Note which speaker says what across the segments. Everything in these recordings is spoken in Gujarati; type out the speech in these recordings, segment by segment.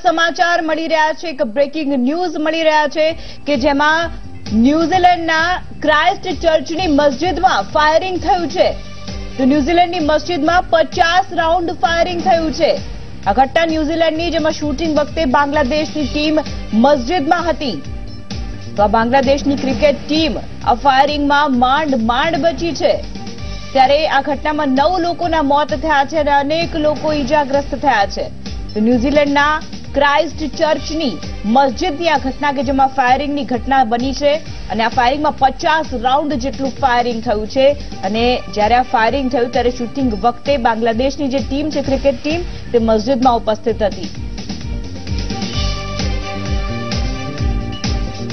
Speaker 1: સમાચાર મળી રહ્યા છે, એક બ્રેકિંગ ન્યૂઝ મળી રહ્યા છે કે જેમાં ન્યુઝીલેન્ડના ક્રાઇસ્ટ ચર્ચની મસ્જિદમાં ફાયરિંગ થયું છે. તો ન્યુઝીલેન્ડની મસ્જિદમાં 50 રાઉન્ડ ફાયરિંગ થયું છે. આ ઘટના ન્યુઝીલેન્ડની, જેમાં શૂટિંગ વખતે બાંગ્લાદેશની ટીમ મસ્જિદમાં હતી. તો આ બાંગ્લાદેશની ક્રિકેટ ટીમ આ ફાયરિંગમાં માંડ બચી છે. ત્યારે આ ઘટનામાં 9 લોકોના મોત થયા છે અને અનેક લોકો ઈજાગ્રસ્ત થયા છે. તો ન્યુઝીલેન્ડના ક્રાઇસ્ટ ચર્ચની મસ્જિદની આ ઘટના કે જેમાં ફાયરિંગની ઘટના બની છે અને આ ફાયરિંગમાં 50 રાઉન્ડ જેટલું ફાયરિંગ થયું છે. અને જ્યારે આ ફાયરિંગ થયું ત્યારે શૂટિંગ વખતે બાંગ્લાદેશની જે ટીમ છે, ક્રિકેટ ટીમ, તે મસ્જિદમાં ઉપસ્થિત હતી.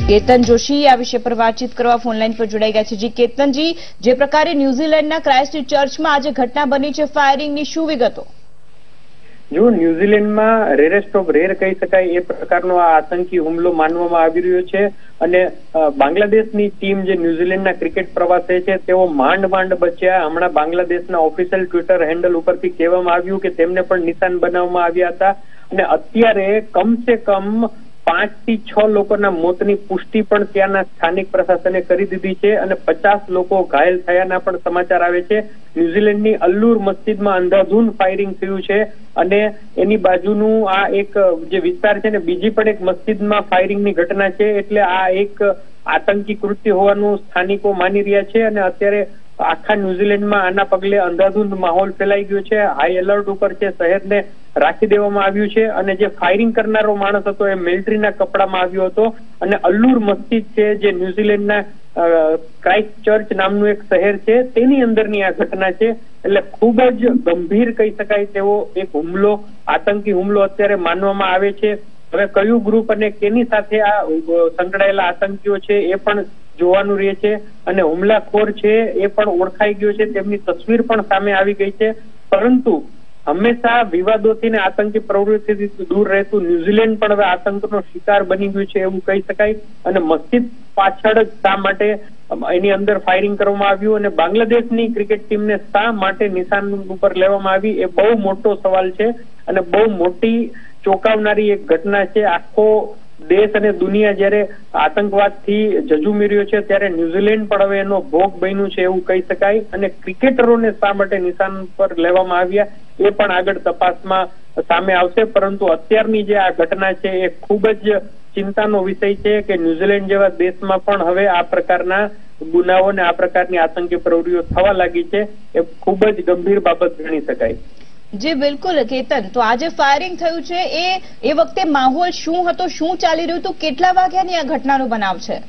Speaker 1: કેતન જોશી આ વિષય પર વાતચીત કરવા ફોનલાઈન પર જોડાઈ ગયા છે. જી કેતનજી, જે પ્રકારે ન્યુઝીલેન્ડના ક્રાઇસ્ટ ચર્ચમાં આજે ઘટના બની છે ફાયરિંગની, શું વિગતો?
Speaker 2: જો ન્યુઝીલેન્ડમાં રેરેસ્ટ ઓફ રેર કહી શકાય એ પ્રકારનો આ આતંકી હુમલો માનવામાં આવી રહ્યો છે. અને બાંગ્લાદેશની ટીમ જે ન્યુઝીલેન્ડના ક્રિકેટ પ્રવાસે છે તેઓ માંડ બચ્યા. હમણાં બાંગ્લાદેશના ઓફિશિયલ ટ્વિટર હેન્ડલ ઉપરથી કહેવામાં આવ્યું કે તેમને પણ નિશાન બનાવવામાં આવ્યા હતા. અને અત્યારે કમસે કમ 5 થી 6 લોકોના મોતની પુષ્ટિ પણ ત્યાંના સ્થાનિક પ્રશાસને કરી દીધી છે અને 50 લોકો ઘાયલ થયાના પણ સમાચાર આવે છે. ન્યુઝીલેન્ડની અલ્લુર મસ્જિદમાં અંધાધૂંધ ફાયરિંગ થયું છે અને એની બાજુનું આ એક જે વિસ્તાર છે ને, બીજી પણ એક મસ્જિદમાં ફાયરિંગની ઘટના છે. એટલે આ એક આતંકી કૃત્ય હોવાનું સ્થાનિકો માની રહ્યા છે અને અત્યારે આખા ન્યુઝીલેન્ડમાં આના પગલે અંધાધૂંધ માહોલ ફેલાઈ ગયો છે. હાઈ એલર્ટ ઉપર છે, શહેરને રાખી દેવામાં આવ્યું છે. અને જે ફાયરિંગ કરનારો માણસ હતો એ મિલિટરીના કપડામાં આવ્યો હતો. અને અલ્લુર મસ્જિદ છે જે ન્યુઝીલેન્ડના ક્રાઇસ્ટ ચર્ચ નામનું એક શહેર છે તેની અંદરની આ ઘટના છે. એટલે ખૂબ જ ગંભીર કહી શકાય તેવો એક હુમલો, આતંકી હુમલો અત્યારે માનવામાં આવે છે. હવે કયું ગ્રુપ અને કેની સાથે આ સંકળાયેલા આતંકીઓ છે એ પણ જોવાનું રહે છે. અને હુમલાખોર છે એ પણ ઓળખાઈ ગયો છે, તેમની તસવીર પણ સામે આવી ગઈ છે. પરંતુ હંમેશા વિવાદોથી ને આતંકી પ્રવૃત્તિથી દૂર રહેતું ન્યુઝીલેન્ડ પણ હવે આતંકનો શિકાર બની ગયું છે એવું કહી શકાય. અને મસ્જિદ પાછળ જ શા માટે એની અંદર ફાયરિંગ કરવામાં આવ્યું અને બાંગ્લાદેશની ક્રિકેટ ટીમને શા માટે નિશાન ઉપર લેવામાં આવી એ બહુ મોટો સવાલ છે અને બહુ મોટી ચોંકાવનારી એક ઘટના છે. આખો દેશ અને દુનિયા જ્યારે આતંકવાદથી ઝઝૂમી રહ્યો છે ત્યારે ન્યુઝીલેન્ડ પણ હવે એનો ભોગ બન્યું છે એવું કહી શકાય. અને ક્રિકેટરોને શા માટે નિશાન પર લેવામાં આવ્યા એ પણ આગળ તપાસમાં સામે આવશે. પરંતુ અત્યારની જે આ ઘટના છે એ ખૂબ જ ચિંતાનો વિષય છે કે ન્યુઝીલેન્ડ જેવા દેશમાં પણ હવે આ પ્રકારના ગુનાઓ અને આ પ્રકારની આતંકી પ્રવૃત્તિઓ થવા લાગી છે. એ ખૂબ જ ગંભીર બાબત ગણી શકાય.
Speaker 1: જી બિલકુલ કેતન, તો આજે ફાયરિંગ થયું છે એ વખતે માહોલ શું હતો, શું ચાલી રહ્યું હતું, કેટલા વાગ્યાની આ ઘટનાનો બનાવ છે?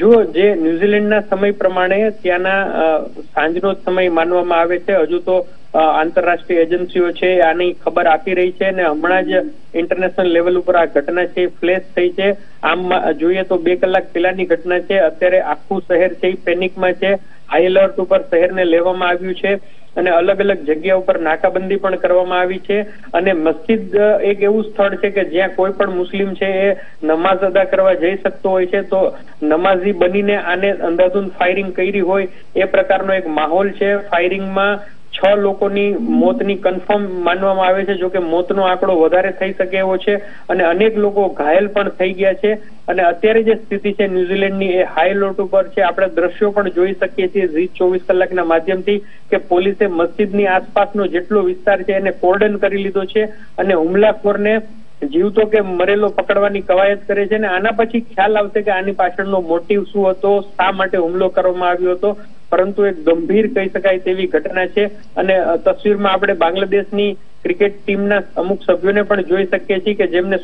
Speaker 2: જો જે ન્યુઝીલેન્ડના સમય પ્રમાણે ત્યાંના સાંજનો સમય માનવામાં આવે છે. હજુ તો આંતરરાષ્ટ્રીય એજન્સીઓ છે આની ખબર આપી રહી છે અને હમણાં જ ઇન્ટરનેશનલ લેવલ ઉપર આ ઘટના છે ફ્લેશ થઈ છે. આમ જોઈએ તો 2 કલાક પહેલાની ઘટના છે. અત્યારે આખું શહેર છે પેનિકમાં છે. હાઈ એલર્ટ ઉપર શહેરને લેવામાં આવ્યું છે અને અલગ અલગ જગ્યા ઉપર નાકાબંધી પણ કરવામાં આવી છે. અને મસ્જિદ એક એવું સ્થળ છે કે જ્યાં કોઈ પણ મુસ્લિમ છે એ નમાઝ અદા કરવા જઈ શકતો હોય છે. તો નમાઝી બનીને આને અંધાધૂંધ ફાયરિંગ કરી હોય એ પ્રકારનો એક માહોલ છે. ફાયરિંગમાં 6 લોકોની મોતની કન્ફર્મ માનવામાં આવે છે. જોકે મોતનો આંકડો વધારે થઈ શકે એવો છે અને અનેક લોકો ઘાયલ પણ થઈ ગયા છે. અને અત્યારે જે સ્થિતિ છે ન્યુઝીલેન્ડની એ હાઈ એલર્ટ ઉપર છે. આપણે દ્રશ્યો પણ જોઈ શકીએ છીએ 24 કલાકના માધ્યમથી કે પોલીસે મસ્જિદની આસપાસનો જેટલો વિસ્તાર છે એને કોર્ડન કરી લીધો છે અને હુમલાખોરને જીવતો કે મરેલો પકડવાની કવાયત કરે છે. અને આના પછી ખ્યાલ આવશે કે આની પાછળનો મોટિવ શું હતો, શા માટે હુમલો કરવામાં આવ્યો હતો. પરંતુ એક ગંભીર કહી શકાય તેવી ઘટના છે. અને તસવીરમાં આપણે બાંગ્લાદેશની ક્રિકેટ ટીમના અમુક સભ્યોને પણ જોઈ શકીએ છીએ કે જેમને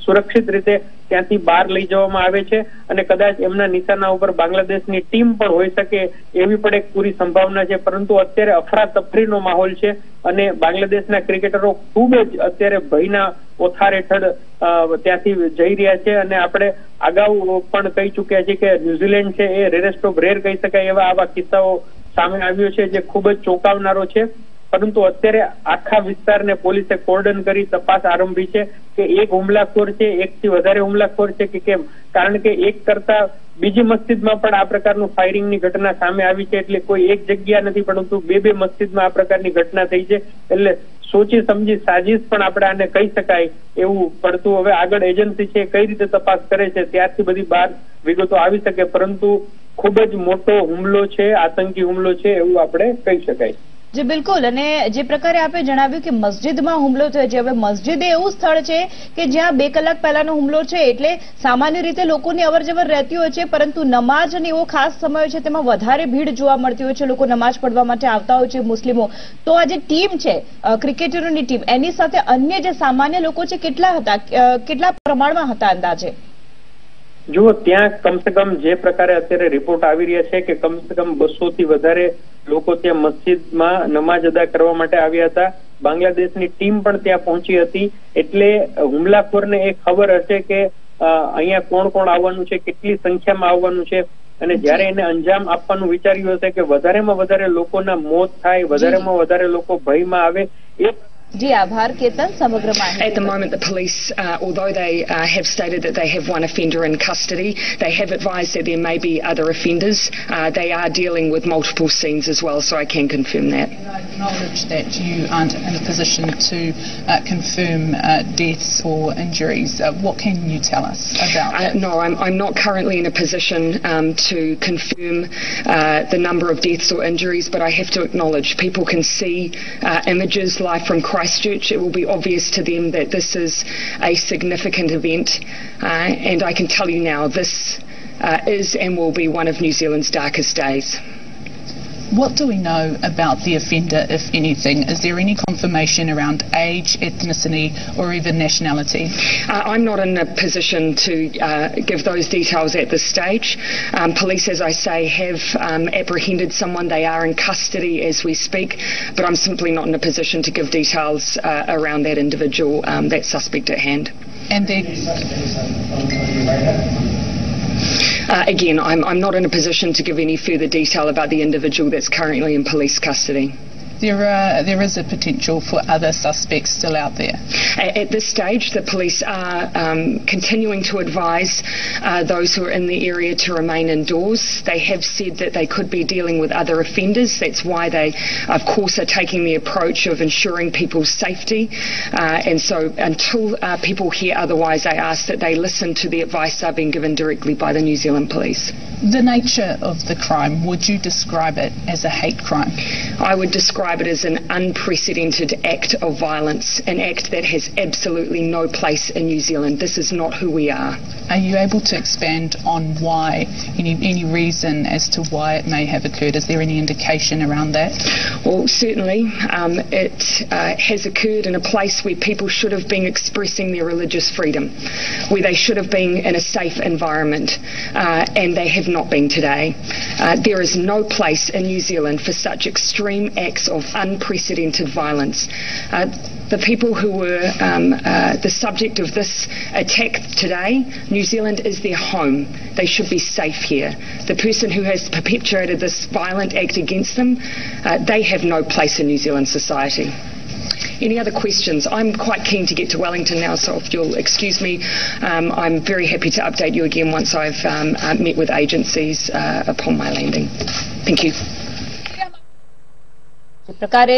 Speaker 2: સુરક્ષિત રીતે ત્યાંથી બહાર લઈ જવામાં આવે છે અને કદાચ એમના નિશાના ઉપર બાંગ્લાદેશની ટીમ પણ હોઈ શકે એવી પણ એક પૂરી સંભાવના છે. પરંતુ અત્યારે અફરાતફરીનો માહોલ છે અને બાંગ્લાદેશના ક્રિકેટરો ખૂબ જ અત્યારે ભયના ઓથાર હેઠળ ત્યાંથી જઈ રહ્યા છે. અને આપણે અગાઉ પણ કહી ચુક્યા છીએ કે ન્યુઝીલેન્ડ છે એ રેરેસ્ટ ઓફ રેર કહી શકાય એવા આવા કિસ્સાઓ સામે આવ્યો છે જે ખૂબ જ ચોંકાવનારો છે. પરંતુ અત્યારે આખા વિસ્તારને પોલીસે કોર્ડન કરી તપાસ આરંભી છે કે એક હુમલાખોર છે, એકથી વધારે હુમલાખોર છે કે કેમ, કારણ કે એક કરતા બીજી મસ્જિદમાં પણ આ પ્રકારનું ફાયરિંગની ઘટના સામે આવી છે. એટલે કોઈ એક જગ્યા નથી, પરંતુ બે મસ્જિદમાં આ પ્રકારની ઘટના થઈ છે. એટલે સોચી સમજી સાજિશ પણ આપણે આને કહી શકાય એવું પડતું. હવે આગળ એજન્સી છે કઈ રીતે તપાસ કરે છે ત્યારથી બધી બહાર વિગતો આવી શકે, પરંતુ ખૂબ જ મોટો હુમલો છે, આતંકી હુમલો છે એવું આપણે કહી શકાય.
Speaker 1: જી બિલકુલ. અને જે પ્રકારે આપે જણાવ્યું કે મસ્જિદમાં હુમલો થયો છે, હવે મસ્જિદ એવું સ્થળ છે કે જ્યાં 2 કલાક પહેલાનો હુમલો છે, એટલે સામાન્ય રીતે લોકોની અવરજવર રહેતી હોય છે, પરંતુ નમાજ અને એવો ખાસ સમય છે તેમાં વધારે ભીડ જોવા મળતી હોય છે, લોકો નમાજ પડવા માટે આવતા હોય છે મુસ્લિમો. તો આ જે ટીમ છે ક્રિકેટરોની ટીમ, એની સાથે અન્ય જે સામાન્ય લોકો છે કેટલા હતા, કેટલા પ્રમાણમાં હતા અંદાજે?
Speaker 2: જુઓ, ત્યાં કમસે કમ જે પ્રકારે અત્યારે રિપોર્ટ આવી રહ્યા છે કે કમસે કમ 200 થી વધારે લોકો ત્યાં મસ્જિદમાં નમાજ અદા કરવા માટે આવ્યા હતા. બાંગ્લાદેશની ટીમ પણ ત્યાં પહોંચી હતી. એટલે હુમલાખોરને એ ખબર હશે કે અહીંયા કોણ કોણ આવવાનું છે, કેટલી સંખ્યામાં આવવાનું છે, અને જ્યારે એને અંજામ આપવાનું વિચાર્યું હશે કે વધારેમાં વધારે લોકોના મોત થાય, વધારેમાં વધારે લોકો ભયમાં આવે.
Speaker 1: જી આભાર કેતન સમગ્ર માહિતી.
Speaker 3: At the moment the police, although they have stated that they have one offender in custody, they have advised that there may be other offenders. They are dealing with multiple scenes as well, so I can confirm that.
Speaker 4: I acknowledge that you aren't in a position to confirm deaths or injuries. What can you tell us about that?
Speaker 3: No, I'm not currently in a position to confirm the number of deaths or injuries, but I have to acknowledge people can see images live from Christchurch. It will be obvious to them that this is a significant event, and I can tell you now this is and will be one of New Zealand's darkest days.
Speaker 4: What do we know about the offender, if anything? Is there any confirmation around age, ethnicity or even nationality?
Speaker 3: I'm not in a position to give those details at this stage. Police, as I say, have apprehended someone. They are in custody as we speak, but I'm simply not in a position to give details around that individual, that suspect at hand.
Speaker 4: And
Speaker 3: Again, I'm not in a position to give any further detail about the individual that's currently in police custody.
Speaker 4: There is a potential for other suspects still out there.
Speaker 3: At this stage, the police are continuing to advise those who are in the area to remain indoors. They have said that they could be dealing with other offenders. That's why they, of course, are taking the approach of ensuring people's safety. And so until people hear otherwise, I ask that they listen to the advice they're being given directly by the New Zealand Police.
Speaker 4: The nature of the crime, would you describe it as a hate crime?
Speaker 3: I would describe it as an unprecedented act of violence, an act that has absolutely no place in New Zealand. This is not who we are.
Speaker 4: Are you able to expand on why, any reason as to why it may have occurred? Is there any indication around that?
Speaker 3: Well, certainly it has occurred in a place where people should have been expressing their religious freedom, where they should have been in a safe environment, and they have not been today. There is no place in New Zealand for such extreme acts of unprecedented violence. The people who were the subject of this attack today, New Zealand is their home. They should be safe here. The person who has perpetrated this violent act against them, they have no place in New Zealand society. Any other questions? I'm quite keen to get to Wellington now, so if you'll excuse me, I'm very happy to update you again once I've met with agencies upon my landing. Thank you.
Speaker 1: જે પ્રકારે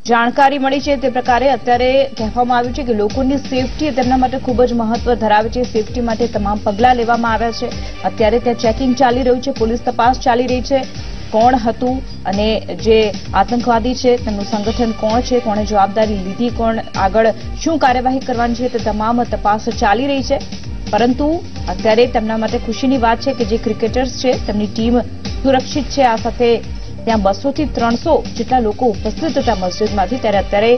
Speaker 1: જાણકારી મળી છે તે પ્રકારે અત્યારે કહેવામાં આવ્યું છે કે લોકોની સેફટી તેમના માટે ખૂબ જ મહત્વ ધરાવે છે. સેફટી માટે તમામ પગલાં લેવામાં આવ્યા છે. અત્યારે ત્યાં ચેકિંગ ચાલી રહ્યું છે, પોલીસ તપાસ ચાલી રહી છે. કોણ હતું અને જે આતંકવાદી છે તેમનું સંગઠન કોણ છે, કોણે જવાબદારી લીધી, કોણ આગળ શું કાર્યવાહી કરવાની છે તે તમામ તપાસ ચાલી રહી છે. પરંતુ અત્યારે તેમના માટે ખુશીની વાત છે કે જે ક્રિકેટર્સ છે તેમની ટીમ સુરક્ષિત છે. આ સાથે ત્યાં 200 થી 300 જેટલા લોકો ઉપસ્થિત હતા મસ્જિદમાંથી, ત્યારે અત્યારે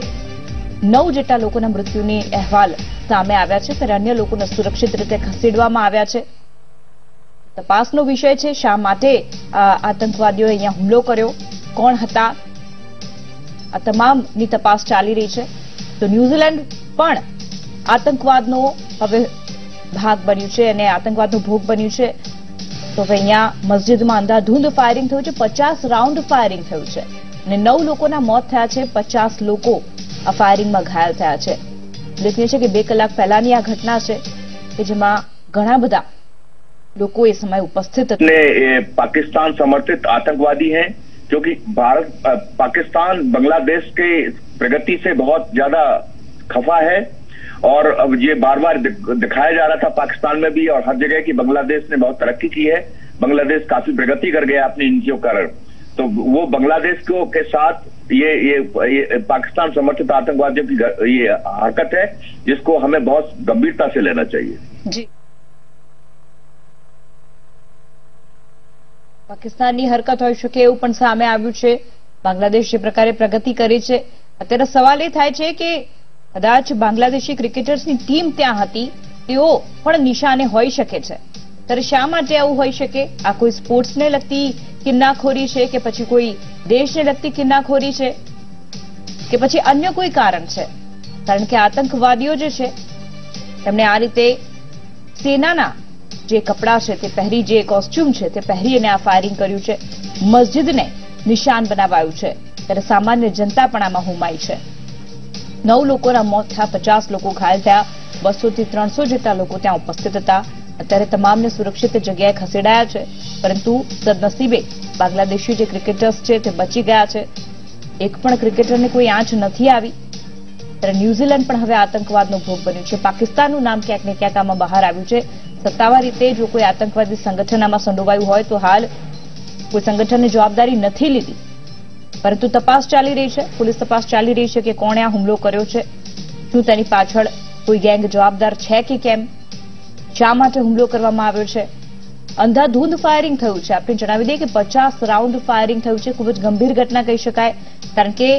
Speaker 1: 9 જેટલા લોકોના મૃત્યુની અહેવાલ સામે આવ્યા છે, ત્યારે અન્ય લોકોને સુરક્ષિત રીતે ખસેડવામાં આવ્યા છે. તપાસનો વિષય છે શા માટે આતંકવાદીઓએ અહીંયા હુમલો કર્યો, કોણ હતા, આ તમામની તપાસ ચાલી રહી છે. તો ન્યૂઝીલેન્ડ પણ આતંકવાદનો હવે ભાગ બન્યું છે અને આતંકવાદનો ભોગ બન્યું છે. તો હવે અહીંયા મસ્જિદમાં અંધાધૂંધ ફાયરિંગ થયું છે, 50 રાઉન્ડ ફાયરિંગ થયું છે. અને 9 લોકોના મોત થયા છે, 50 લોકો આ ફાયરિંગમાં ઘાયલ થયા છે. ઉલ્લેખનીય છે કે 2 કલાક પહેલાની આ ઘટના છે કે જેમાં ઘણા બધા લોકો એ સમય उपस्थित
Speaker 5: थे. पाकिस्तान समर्थित आतंकवादी हैं, क्योंकि पाकिस्तान बांग्लादेश के प्रगति से बहुत ज्यादा खफा है और अब ये बार बार दिखाया जा रहा था पाकिस्तान में भी और हर जगह की बांग्लादेश ने बहुत तरक्की की है. बांग्लादेश काफी प्रगति कर गया अपनी नीतियों कारण. तो वो बांग्लादेश को के साथ ये पाकिस्तान समर्थित आतंकवादियों की ये हरकत है, जिसको हमें बहुत गंभीरता से लेना चाहिए.
Speaker 1: जी, પાકિસ્તાનની હરકત હોઈ શકે એવું પણ સામે આવ્યું છે. બાંગ્લાદેશ જે પ્રકારે પ્રગતિ કરી છે, અત્યારે સવાલ એ થાય છે કે કદાચ બાંગ્લાદેશી ક્રિકેટર્સની ટીમ ત્યાં હતી, તેઓ પણ નિશાને હોઈ શકે છે. ત્યારે શા માટે આવું હોઈ શકે? આ કોઈ સ્પોર્ટ્સને લગતી કિન્નાખોરી છે કે પછી કોઈ દેશને લગતી કિન્નાખોરી છે કે પછી અન્ય કોઈ કારણ છે? કારણ કે આતંકવાદીઓ જે છે તેમણે આ રીતે સેનાના જે કપડા છે તે પહેરી, જે કોસ્ટ્યુમ છે તે પહેરી અને આ ફાયરિંગ કર્યું છે, મસ્જિદને નિશાન બનાવાયું છે. ત્યારે સામાન્ય જનતા પણ આમાં હોમાઈ છે. 9 લોકોના મોત થયા, 50 લોકો ઘાયલ થયા, 200 થી 300 જેટલા લોકો ત્યાં ઉપસ્થિત હતા. અત્યારે તમામને સુરક્ષિત જગ્યાએ ખસેડાયા છે, પરંતુ સદનસીબે બાંગ્લાદેશી જે ક્રિકેટર્સ છે તે બચી ગયા છે. એક પણ ક્રિકેટરને કોઈ આંચ નથી આવી. ત્યારે ન્યુઝીલેન્ડ પણ હવે આતંકવાદનો ભોગ બન્યું છે. પાકિસ્તાનનું નામ ક્યાંક ને ક્યાંક આમાં બહાર આવ્યું છે. સત્તાવાર રીતે જો કોઈ આતંકવાદી સંગઠન આમાં સંડોવાયું હોય તો હાલ કોઈ સંગઠનની જવાબદારી નથી લીધી, પરંતુ તપાસ ચાલી રહી છે. પોલીસ તપાસ ચાલી રહી છે કે કોણે આ હુમલો કર્યો છે, શું તેની પાછળ કોઈ ગેંગ જવાબદાર છે કે કેમ, શા માટે હુમલો કરવામાં આવ્યો છે. અંધાધૂંધ ફાયરિંગ થયું છે. આપણે જણાવી દઈએ કે 50 રાઉન્ડ ફાયરિંગ થયું છે. ખૂબ જ ગંભીર ઘટના કહી શકાય, કારણ કે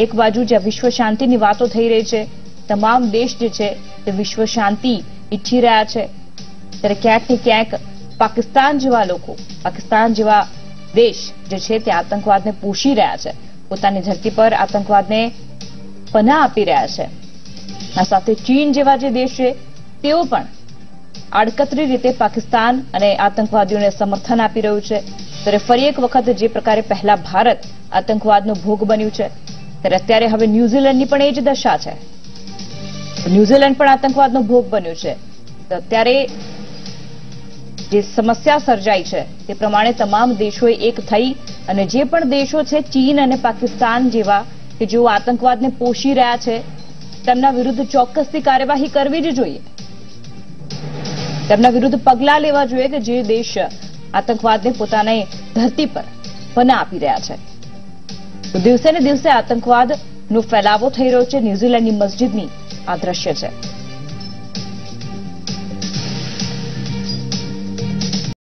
Speaker 1: એક બાજુ જ્યાં વિશ્વ શાંતિની વાતો થઈ રહી છે, તમામ દેશ જે છે તે વિશ્વ શાંતિ ઈચ્છી રહ્યા છે, ત્યારે ક્યાંક ને ક્યાંક પાકિસ્તાન જેવા લોકો, પાકિસ્તાન જેવા દેશ જે છે તે આતંકવાદને પોષી રહ્યા છે, પોતાની ધરતી પર આતંકવાદને પનાહ આપી રહ્યા છે. આ સાથે ચીન જેવા જે દેશ છે તેઓ પણ આડકતરી રીતે પાકિસ્તાન અને આતંકવાદીઓને સમર્થન આપી રહ્યું છે. ત્યારે ફરી એક વખત જે પ્રકારે પહેલા ભારત આતંકવાદનો ભોગ બન્યું છે, ત્યારે અત્યારે હવે ન્યુઝીલેન્ડની પણ એ જ દશા છે. ન્યુઝીલેન્ડ પણ આતંકવાદનો ભોગ બન્યું છે. તો અત્યારે જે સમસ્યા સર્જાઈ છે તે પ્રમાણે તમામ દેશોએ એક થઈ અને જે પણ દેશો છે ચીન અને પાકિસ્તાન જેવા કે જેઓ આતંકવાદને પોષી રહ્યા છે, તેમના વિરુદ્ધ ચોક્કસથી કાર્યવાહી કરવી જ જોઈએ. તેમના વિરુદ્ધ પગલાં લેવા જોઈએ કે જે દેશ આતંકવાદને પોતાની ધરતી પર પનાહ આપી રહ્યા છે. તો દિવસે ને દિવસે આતંકવાદનો ફેલાવો થઈ રહ્યો છે. ન્યુઝીલેન્ડની મસ્જિદની આ દ્રશ્ય છે.